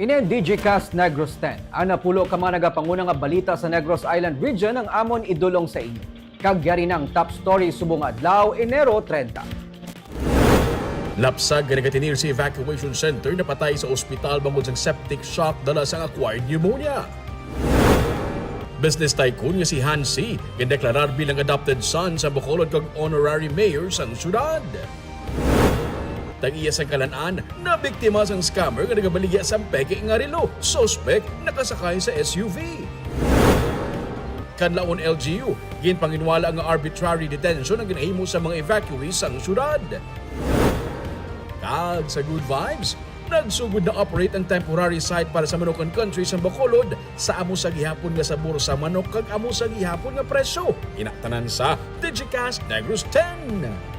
Ini ang DigiCast Negros 10. Ang napulo ka mga nagapangunang nga balita sa Negros Island region ang amon idulong sa inyo. Kagyari ng top story subong adlaw, Enero 30. Lapsag nga nagatinir sa evacuation center na patay sa ospital bangod sa septic shock dala sa acquired pneumonia. Business tycoon nga si Hansi gindeklarar bilang adopted son sa Bacolod kag honorary mayor sang syudad. Tag-iya sa kalanaan na biktima sang scammer nga nagabaligya sa peke nga relo. Suspect nakasakay sa SUV. Kanlaon LGU, ginpanginwala nga arbitrary detention ang ginahimo sa mga evacuees sang syudad. Kag sa good vibes, nagsugod na operate ang temporary site para sa Manukan Country sa Bacolod sa amo sa gihapon nga sa bursa manok kag amo sa gihapon nga presyo. Inaktanan sa DigiCast Negros 10.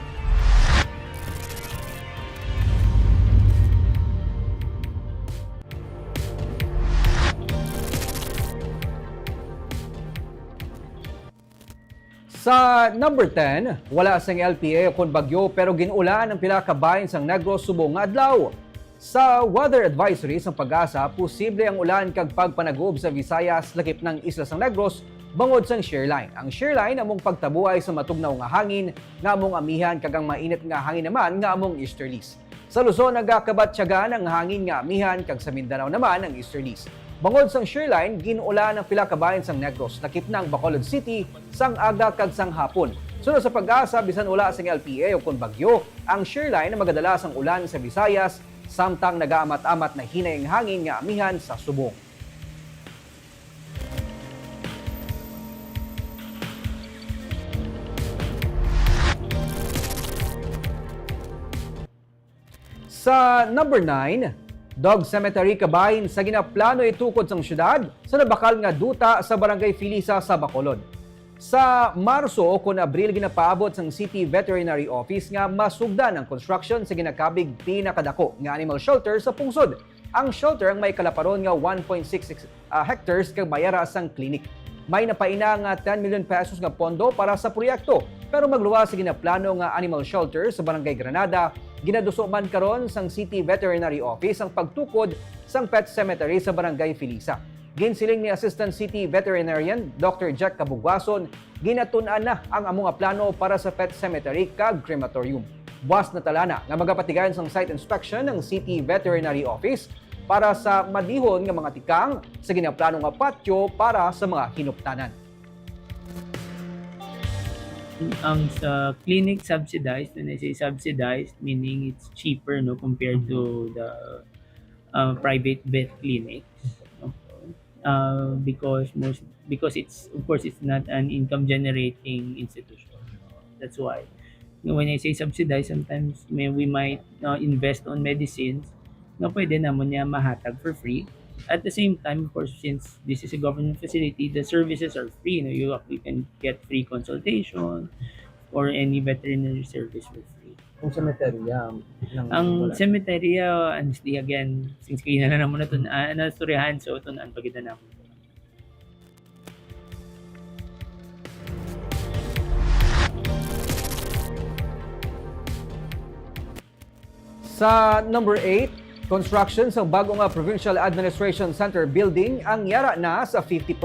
Sa number 10, wala sang LPA kon bagyo pero ginulan ang pila ka bahin sang Negros subong nga adlaw. Sa weather advisory sang Pag-asa, posible ang ulan kag pagpanagob sa Visayas lakip ng isla sang Negros bangod sang shear line. Ang shear line among pagtabuay sa matugnaw nga hangin nga among amihan kag ang mainit nga hangin naman nga among easterlies. Sa Luzon nagakabatyagan ang hangin nga amihan kag sa Mindanao naman ang easterlies. Bangod sang shear line, ginulan ang pila ka bahin sang Negros lakip ng Bacolod City sang aga kag sang hapon. Sunod sa Pag-asa, bisan wala sang LPA o kon bagyo, ang shear line na magadala sang ulan sa Visayas samtang nagaamat-amat na hinay ang hangin nga amihan sa subong. Sa number 9, Dog Cemetery kabahin sa ginaplano itukod sang syudad sa nabakal nga duta sa Barangay Filisa sa Bacolod. Sa Marso o kon Abril ginapaabot sang City Veterinary Office nga masugdan ang construction sa ginakabig pinakadako nga animal shelter sa pungsod. Ang shelter ang may kalaparon nga 1.6 hectares kag mayara sang clinic. May napaina nga 10 million pesos nga pondo para sa proyekto pero magluwas sa ginaplano nga animal shelter sa Barangay Granada. Ginaduso man karon sang City Veterinary Office ang pagtukod sang pet cemetery sa Barangay Filisa. Ginsiling ni Assistant City Veterinarian Dr. Jack Cabugwason, ginatun-an na ang among plano para sa pet cemetery kag crematorium. Buwas na talana nga magapatigayon sang site inspection ng City Veterinary Office para sa madihon nga mga tikang sa ginaplano nga patio para sa mga hinuptanan. Ang sa clinic subsidized, when I say subsidized, meaning it's cheaper no compared to the private vet clinics, no? Because it's, of course, it's not an income generating institution. That's why when I say subsidized, sometimes we might invest on medicines na pwede naman niya mahatag for free. At the same time, of course, since this is a government facility, the services are free. You can get free consultation or any veterinary service for free. Kung cemeterya, Ang cemeterya, honestly, again, since kaya na naman na ito, nasturyahan, so ito na ang pagitan namin. Sa number 8, construction sa bagong Provincial Administration Center building ang yara na sa 50%.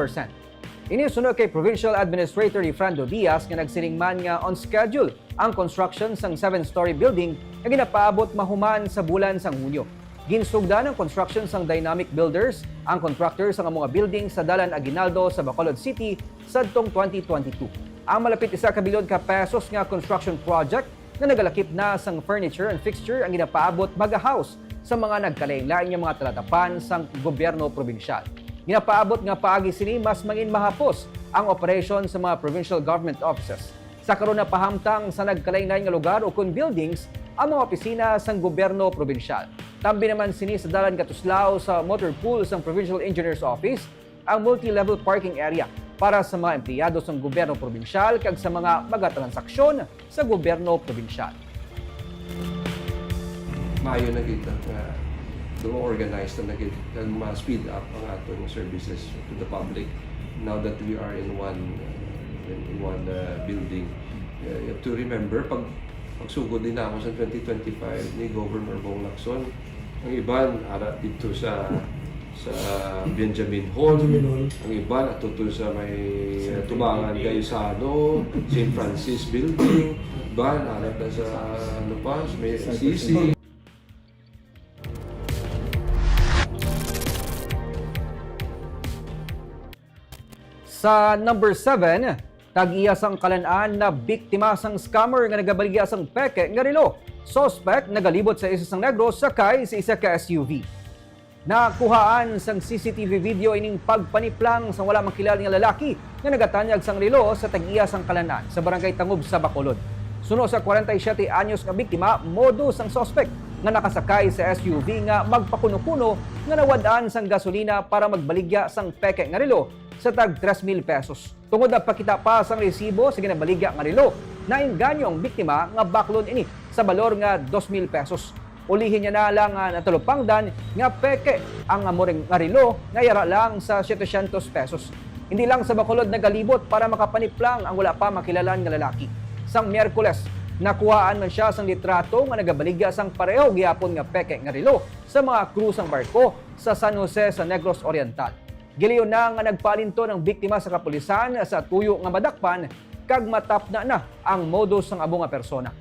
Inisunod kay Provincial Administrator Frando Diaz nga nagsiling man nga on schedule ang construction sang 7-story building na ginapaabot mahuman sa bulan sang Hunyo. Ginsugdan ang construction sang Dynamic Builders ang contractor sa mga building sa Dalan Aguinaldo sa Bacolod City sadtong 2022. Ang malapit 1 kabilyon ka pesos nga construction project na nagalakip na sang furniture and fixture ang ginapaabot magahouse sa mga nagkalain-lain nga mga talatapan sang gobyerno probinsyal. Ginapaabot nga paagi sini mas mangin mahapos ang operation sa mga provincial government offices. Sa karon na pahamtang sa nagkalain-lain nga lugar o kun buildings ang mga opisina sang gobyerno probinsyal. Tambi naman sini sa Dalan Katuslao sa motor pool sang Provincial Engineer's Office ang multi-level parking area para sa mga empleyado sang gobyerno probinsyal kag sa mga magatransaksyon sa gobyerno probinsyal. Maayo na kita nga organized na naging ma-speed up ang atong services to the public now that we are in one building. You have to remember, pagsugod din ako sa 2025 ni Governor Bong Lacson, ang iban ara dito sa sa Benjamin Hall. Ang iba natuto sa may Tubangan Gaisano, St. Francis Building. Iba nahanap na sa ano pa, sa may CC. Sa number 7, tag-iya sang kalan-an na biktima sang scammer nga nagabaligya sang peke nga relo. Suspect nagalibot sa isa sang Negros sakay sa isa ka SUV. Nakuhaan sang CCTV video ining pagpaniplang sang wala makilala nga lalaki nga nagatanyag sang relo sa tag-iya sang kalan-an sa barangay Tangub sa Bacolod. Suno sa 47 anyos nga biktima, modus ang suspect nga nakasakay sa SUV nga magpakuno-kuno nga nawadaan sang gasolina para magbaligya sang peke nga relo sa tag 3,000 pesos. Tungod na pakita pa sang resibo sa ginabaligya nga relo, nainganyo ang biktima nga baklon ini sa balor nga 2,000 pesos. Ulihin niya na lang nga natulupangdan nga peke ang amuring nga relo nga yara lang sa 700 pesos. Hindi lang sa Bacolod nagalibot para makapaniplang ang wala pa makilalan nga lalaki. Sang Miyerkules, nakuhaan man siya sang litrato nga nagabaligya sang pareho gihapon nga peke nga relo sa mga krusang barko sa San Jose sa Negros Oriental. Giliyon na nga nagpalinto ng biktima sa kapulisan sa tuyo nga madakpan kag matap na ang modus ng abo nga persona.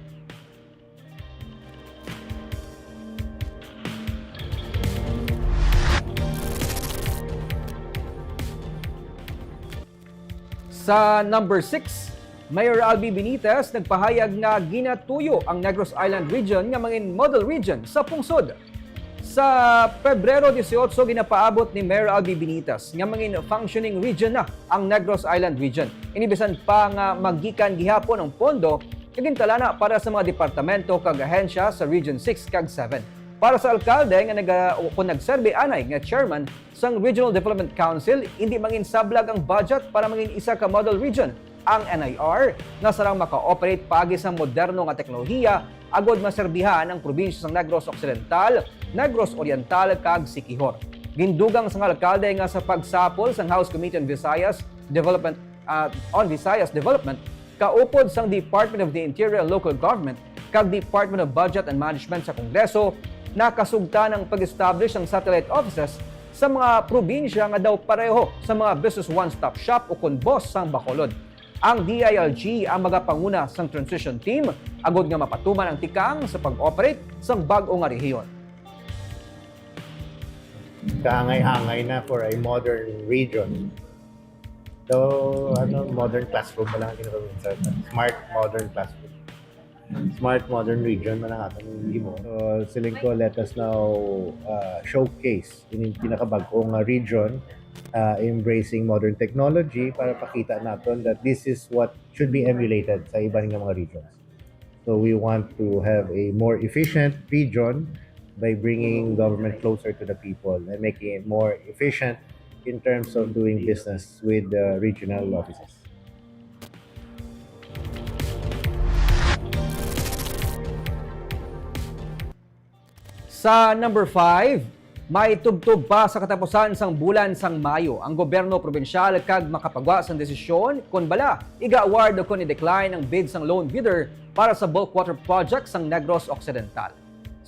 Sa number 6, Mayor Albi Benitez nagpahayag nga ginatuyo ang Negros Island Region nga mangin model region sa pungsod. Sa Pebrero 18, ginapaabot ni Mayor Albi Benitez nga mangin functioning region na ang Negros Island Region. Inibisan pa nga magikan gihapon ang pondo kagintala na para sa mga departamento kag ahensya sa Region 6 kag 7. Para sa alkalde nga nagserbe anay nga chairman sang Regional Development Council, hindi mangin sablag ang budget para mangin isa ka model region ang NIR na sarang maka-operate pagi sa moderno nga teknolohiya agod maserbihan ang probinsya sang Negros Occidental, Negros Oriental kag Siquijor. Gindugang sang alkalde nga sa pagsapol sang House Committee on Visayas Development kaupod sang Department of the Interior and Local Government kag Department of Budget and Management sa Kongreso, nakasugta ng pag-establish ang satellite offices sa mga probinsya nga daw pareho sa mga business one-stop shop o kunbos sang Bacolod. Ang DILG ang magapanguna sang transition team agod nga mapatuman ang tikang sa pag-operate sang bag-o nga rehiyon. Kaangay-angay na for a modern region. So, modern classroom pa lang ang kinagawin sa smart modern classroom. Smart modern region man ang atong gimo. So, Silingco let us now showcase in pinakabag-ong region embracing modern technology para pakita natin that this is what should be emulated sa ibang mga regions. So we want to have a more efficient region by bringing government closer to the people and making it more efficient in terms of doing business with the regional offices. Sa number 5, may tubtub pa sa katapusan sang bulan sang Mayo ang gobyerno probinsyal kag makapagwa sang desisyon kung bala iga-award o kung i-decline ang bid sang loan bidder para sa bulk water project sang Negros Occidental.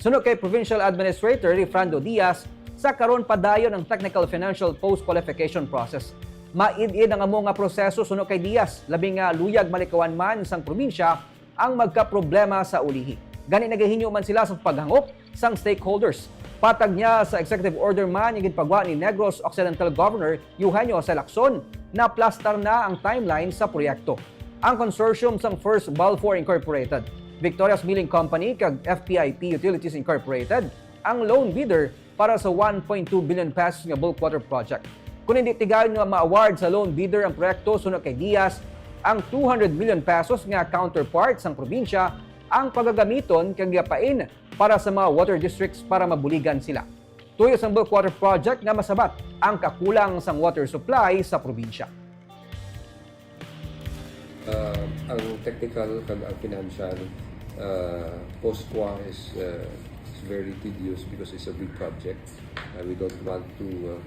Sunod kay Provincial Administrator Refrando Diaz, sa karon padayon ang technical financial post-qualification process. Maid-id ang amo nga proseso sunod kay Diaz, labing nga luyag malikawan man sang probinsya ang magkaproblema sa ulihi. Gani nagahinyo man sila sa paghangop sang stakeholders. Patag niya sa executive order man yung ginpagwa ni Negros Occidental Governor Eugenio C. Lacson na plastar na ang timeline sa proyekto. Ang consortium sang First Balfour Incorporated, Victoria's Milling Company kag FPIP Utilities Incorporated ang loan bidder para sa 1.2 billion pesos nga bulk water project. Kung hindi tigayon nga ma-award sa loan bidder ang proyekto sunod kay Diaz, ang 200 million pesos nga counterpart sang probinsya ang pagagamiton kag yapain para sa mga water districts para mabuligan sila. Tuyo sang bulk water project nga masabat ang kakulang sang water supply sa probinsya. Ang technical kag ang financial post-qua is very tedious because it's a big project. We don't want to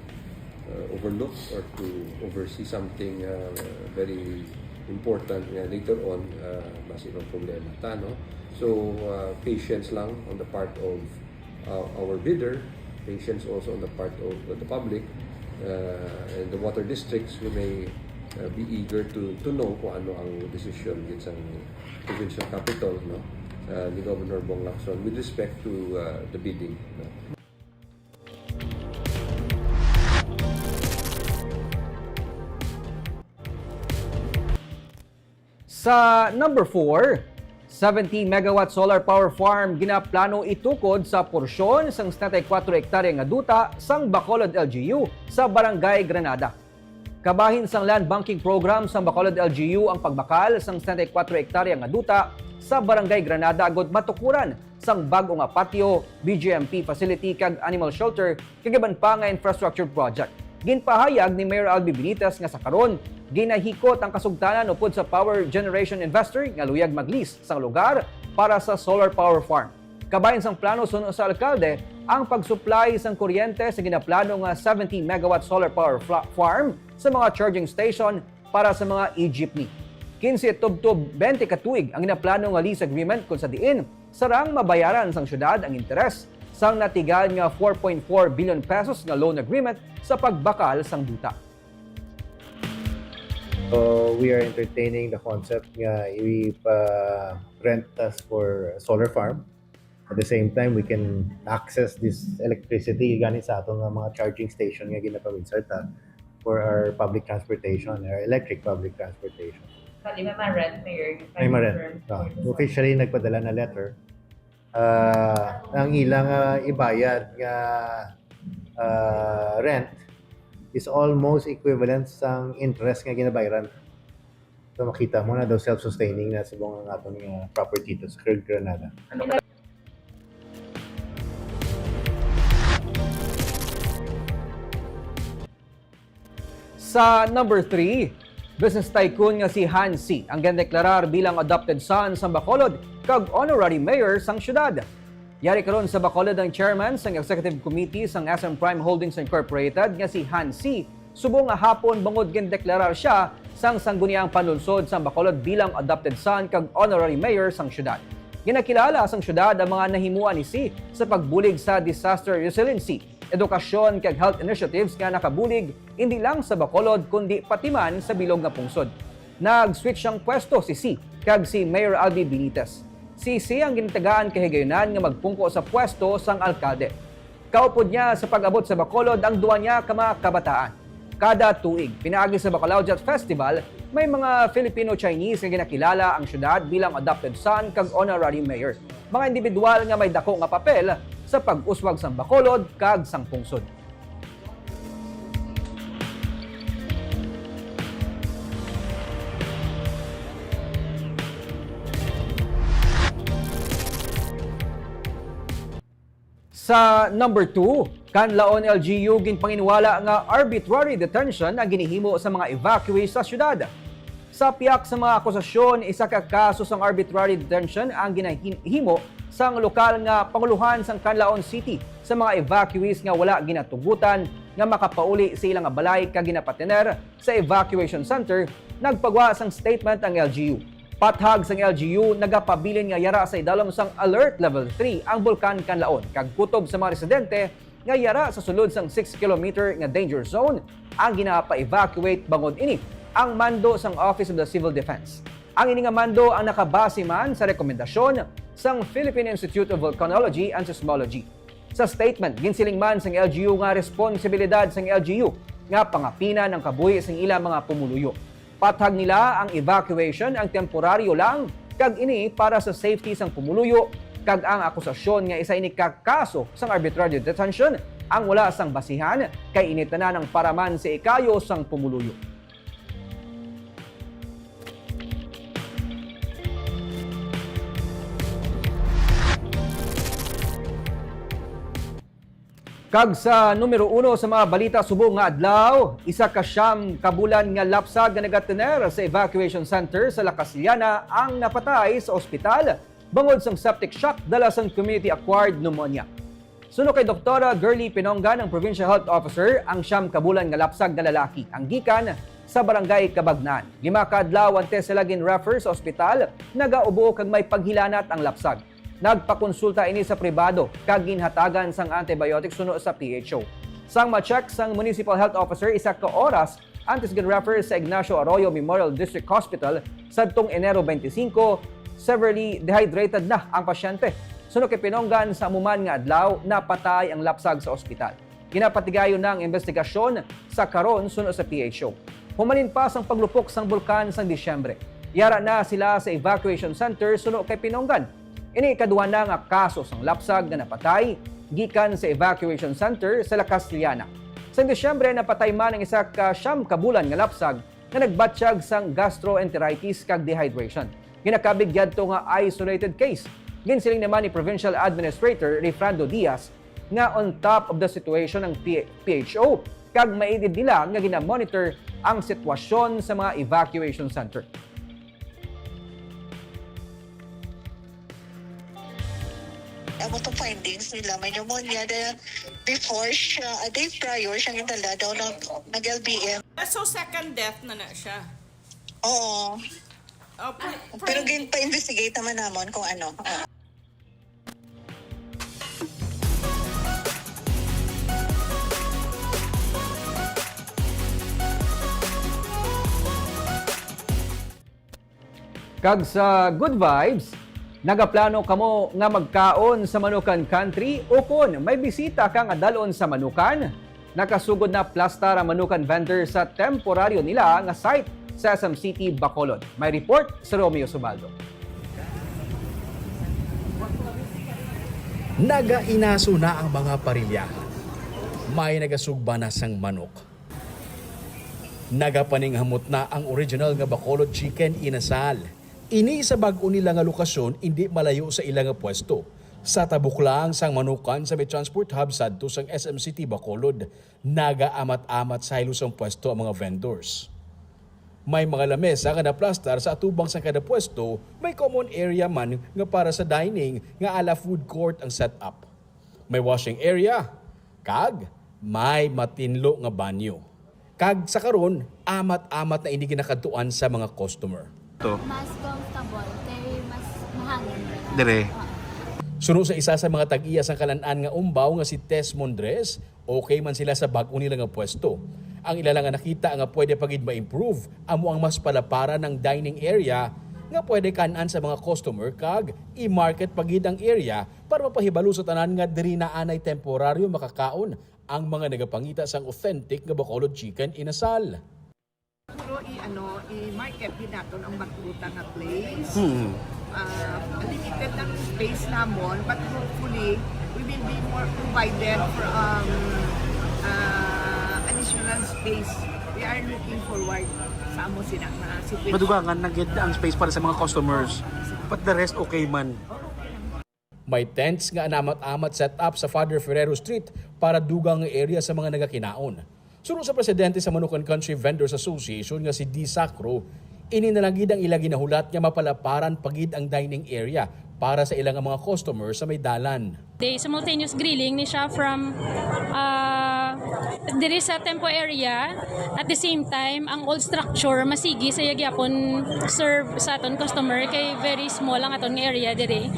overlook or to oversee something very important later on, masibang problema ta, no? So patience lang on the part of our bidder patience also on the part of the public and the water districts who may be eager to know kung ano ang decision sa provincial capital, no, ni Governor Bong Lacson with respect to the bidding. No. Sa number 4, 70 megawatt solar power farm ginaplano itukod sa porsyon sang 74 hektarya nga duta sang Bacolod LGU sa Barangay Granada. Kabahin sang land banking program sang Bacolod LGU ang pagbakal sang 74 hektarya nga duta sa Barangay Granada agod matukuran sang bag-o nga patio, BGMP facility kag animal shelter kagaban pa nga infrastructure project. Ginpahayag ni Mayor Albi Benitez nga sa karon ginahikot ang kasugtanan upod sa power generation investor nga luyag mag-lease sang lugar para sa solar power farm. Kabahin sang plano suno sa alkalde ang pag-supply sang kuryente sa ginaplano nga 70 megawatt solar power farm sa mga charging station para sa mga e-jeepney. 15 tub-tub 20 katuig ang ginaplano nga lease agreement kung sa diin sarang mabayaran sang syudad ang interes sang natigal nga 4.4 billion pesos nga loan agreement sa pagbakal sang duta. So we are entertaining the concept nga rent us for a solar farm. At the same time, we can access this electricity ganit sa atong mga charging station nga ginapawinsar ta for our public transportation, our electric public transportation. Kali may ma-rent, Mayor. May ma-rent. Officially, nagpadala na letter. Ang ilang ibayad nga rent is almost equivalent sa interest nga ginabayaran. So makita mo na daw self-sustaining na sa buong atong property to sa Granada. Sa number 3, business tycoon nga si Hansi ang gindeklarar bilang adopted son sa Bacolod kag honorary mayor sang syudad. Yari karon sa Bacolod ang chairman sang executive committee sang SM Prime Holdings Incorporated nga si Hansi subong nga hapon bangod gindeklarar siya sang sangguniang panunsod sang Bacolod bilang adopted son kag honorary mayor sang syudad. Ginakilala sang syudad ang mga nahimuan ni Si sa pagbulig sa disaster resiliency, edukasyon kag health initiatives nga nakabulig hindi lang sa Bacolod kundi pati man sa bilog nga pungsod. Nag-switch ang pwesto si kag si Mayor Albi Benitez. Si ang ginatagaan kahigayunan nga magpungko sa pwesto sang alkalde. Kaupod niya sa pag-abot sa Bacolod ang duwa niya ka mga kabataan. Kada tuig, pinaagi sa Bacalao Jet Festival, may mga Filipino-Chinese nga ginakilala ang syudad bilang adopted son kag honorary mayor. Mga individual nga may dako nga papel sa pag-uswag sang Bacolod kag sang pungsod. Sa number 2, Kanlaon LGU ginpanginwala nga arbitrary detention ang ginihimo sa mga evacuees sa syudad. Sa piyak sa mga akusasyon, isa ka kaso sang arbitrary detention ang ginahimo sang lokal nga panguluhan sang Kanlaon City sa mga evacuees nga wala ginatugutan nga makapauli sa ilang balay kag ginapatener sa evacuation center. Nagpagwa sang statement ang LGU. Pathag sang LGU nagapabilin nga yara sa idalom sang Alert Level 3 ang Bulkan Kanlaon kag kutob sa mga residente nga yara sa sulod sang 6 km nga danger zone ang ginapa-evacuate bangod ini ang mando sang Office of the Civil Defense. Ang ini nga mando ang nakabase man sa rekomendasyon sang Philippine Institute of Volcanology and Seismology. Sa statement, ginsiling man sang LGU nga responsibilidad sang LGU nga pangapinan ang kabuhi sang ilang mga pumuluyo. Pathag nila ang evacuation ang temporaryo lang kag ini para sa safety sang pumuluyo kag ang akusasyon nga isa ini kakaso sang arbitrary detention ang wala sang basihan kay initanan ng paraman sa ikayo sang pumuluyo. Kag sa numero 1 sa mga balita subong nga adlaw, isa ka siyam kabulan nga lapsag nga nagatener sa evacuation center sa La Casillana ang napatay sa ospital bangod sang septic shock dala sang community-acquired pneumonia. Suno kay Dr. Girly Pinongan, ang Provincial Health Officer, ang siyam kabulan nga lapsag nga lalaki ang gikan sa barangay Kabagnan. 5 ka adlaw ante sila gin-refer sa ospital, nagaubo kag may paghilanat ang lapsag. nagpakonsulta ini sa pribado kag ginhatagan sang antibiotics suno sa PHO. Sang ma-check sang Municipal Health Officer isa ka oras antes gin-refer sa Ignacio Arroyo Memorial District Hospital sadtong Enero 25, severely dehydrated na ang pasyente. Suno kay pinonggan sa amuman nga adlaw napatay ang lapsag sa ospital. Ginapatigayon ng investigasyon sa karon suno sa PHO. Humalin pa sang paglupok sang bulkan sang Disyembre. Yara na sila sa evacuation center suno kay pinonggan. Ini ikaduha na nga kaso sang lapsag nga napatay gikan sa evacuation center sa La Castellana. Sa Disyembre napatay man ang isa ka 9 ka bulan nga lapsag nga nagbatsyag sang gastroenteritis kag dehydration. Ginakabig yadto nga isolated case. Ginsiling naman ni Provincial Administrator Refrando Diaz nga on top of the situation ng PHO kag maidid nila nga gina-monitor ang sitwasyon sa mga evacuation center. Amo to findings nila, may pneumonia dahil before siya, a day prior siya nagdala daw nag-LBM. So second death na siya. Oo. Oh, Pero pa-investigate naman namon kung ano. Oo. Kag sa Good Vibes, nagaplano kamo nga magkaon sa Manukan Country o kon may bisita ka nga dalon sa Manukan? Nakasugod na plastar ang Manukan vendor sa temporaryo nila nga site sa SM City, Bacolod. May report sa Romeo Subaldo. Nagainaso na ang mga parilya. May nagasugba na sang manok. Nagapaninghamot na ang original nga Bacolod chicken inasal. Ini sa bag-o nila nga lokasyon hindi malayo sa ilang nga pwesto. Sa tabuk lang sang Manukan sa may transport hub sadto sang SM City Bacolod, nagaamat-amat sa hilos ang pwesto ang mga vendors. May mga lamesa nga naplastar sa atubang sang kada pwesto, may common area man nga para sa dining nga ala food court ang setup. May washing area, kag may matinlo nga banyo. Kag sa karon, amat-amat na hindi ginakadtuan sa mga customer. Mas comfortable, kay mas mahangin. Dire. Suno sa isa sa mga tag-iya sang Kalan-an nga umbaw nga si Tess Mondres, okay man sila sa bag-o nila nga pwesto. Ang ilala nga nakita nga pwede pagid ma-improve amo ang mas palaparan ng dining area nga pwede kanan sa mga customer kag i-market pagid ang area para mapahibalo sa tanan nga diri na anay temporaryo makakaon ang mga nagapangita sang authentic nga Bacolod chicken inasal. Pero i-market din natin ang magruta nga place. Limited ng space namon, but hopefully we will be more provided for additional space. We are looking forward sa amo sila na situation. Madugangan nagid ang space para sa mga customers. But the rest okay man. May tents nga anamat-amat set up sa Father Ferrero Street para dugang nga area sa mga nagakinaon. Suno sa presidente sa Manukan Country Vendors Association nga si D. Sacro, ininalagid ang ilang ginahulat nga mapalaparan pagid ang dining area para sa ilang mga customers sa may dalan. The simultaneous grilling ni siya from diri sa tempo area. At the same time, ang old structure masigi sa yagyapon serve sa aton customer kay very small ang aton nga area diri.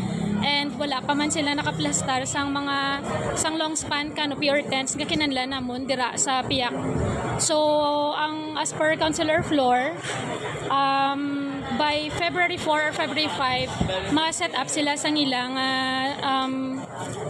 And wala pa man sila nakaplastar sang long span canopy or tents nga kinanlan namon dira sa piyak. So as per Councilor Flor, by February 4 or February 5, ma-set up sila sang ilang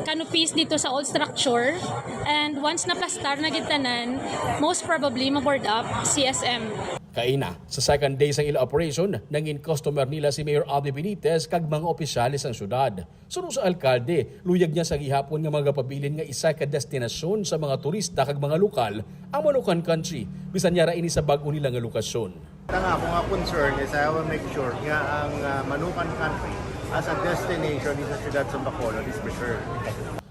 canopies dito sa old structure. And once na-plastar na gitanan, most probably ma-board up CSM. Kaina, sa second day sang ila operation, nangin customer nila si Mayor Abdi Benitez kag mga opisyalis ng syudad. Suno sa alkalde, luyag niya sa gihapon nga mga pabilin nga isa ka destinasyon sa mga turista kag mga lokal ang Manukan Country. Bisan niya ra ini sa bag-o nila nga lokasyon. Nga ako nga concern is I will make sure nga ang Manukan Country as a destination sa siyudad sa Bacolod is preserved.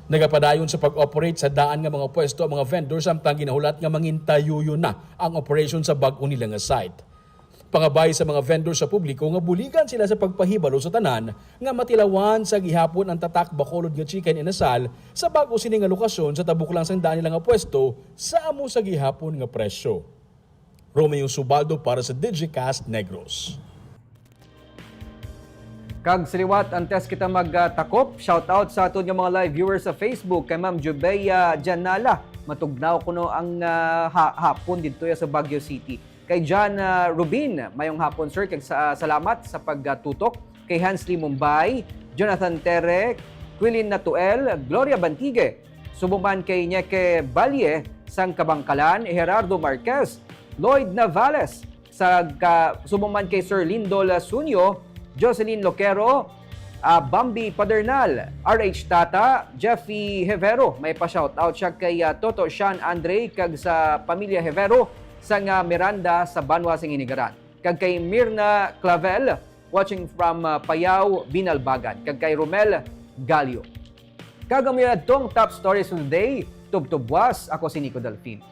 Nagapadayon sa pag-operate sa daan nga mga pwesto ang mga vendors samtang ginahulat nga mangintayuyo na ang operation sa bag-o nila nga site. Pangabay sa mga vendors sa publiko nga buligan sila sa pagpahibalo sa tanan nga matilawan sa gihapon ang tatak Bacolod nga chicken inasal sa bag-o sini nga lokasyon sa tabuk lang sang daan nila nga pwesto sa amo sa gihapon nga presyo. Romeo Subaldo para sa Digicast Negros. Kag siliwat antes kita magtakop, shout out sa aton nga mga live viewers sa Facebook kay Ma'am Jubeya Janala. Matugnaw kuno ang hapon dito sa Baguio City. Kay John Rubin, mayong hapon sir, kag salamat sa pagtutok. Kay Hansley Mumbai, Jonathan Tere, Quilin Natuel, Gloria Bantigue, subuman kay Nyeke Balye, sang Kabangkalan, Gerardo Marquez, Lloyd Navales, subuman kay Sir Lindol Sunyo, Jocelyn Loquero, Bambi Padernal, RH Tata, Jeffy Hevero, may pa-shoutout siya kay Toto Sean Andre, kag sa pamilya Hevero, sa Miranda sa Banwa sing Inigaran. Kag kay Mirna Clavel, watching from Payao, Binalbagan. Kag kay Romel Galio. Kag ang tong top stories of the day, tubtubwas, ako si Nico Delfin.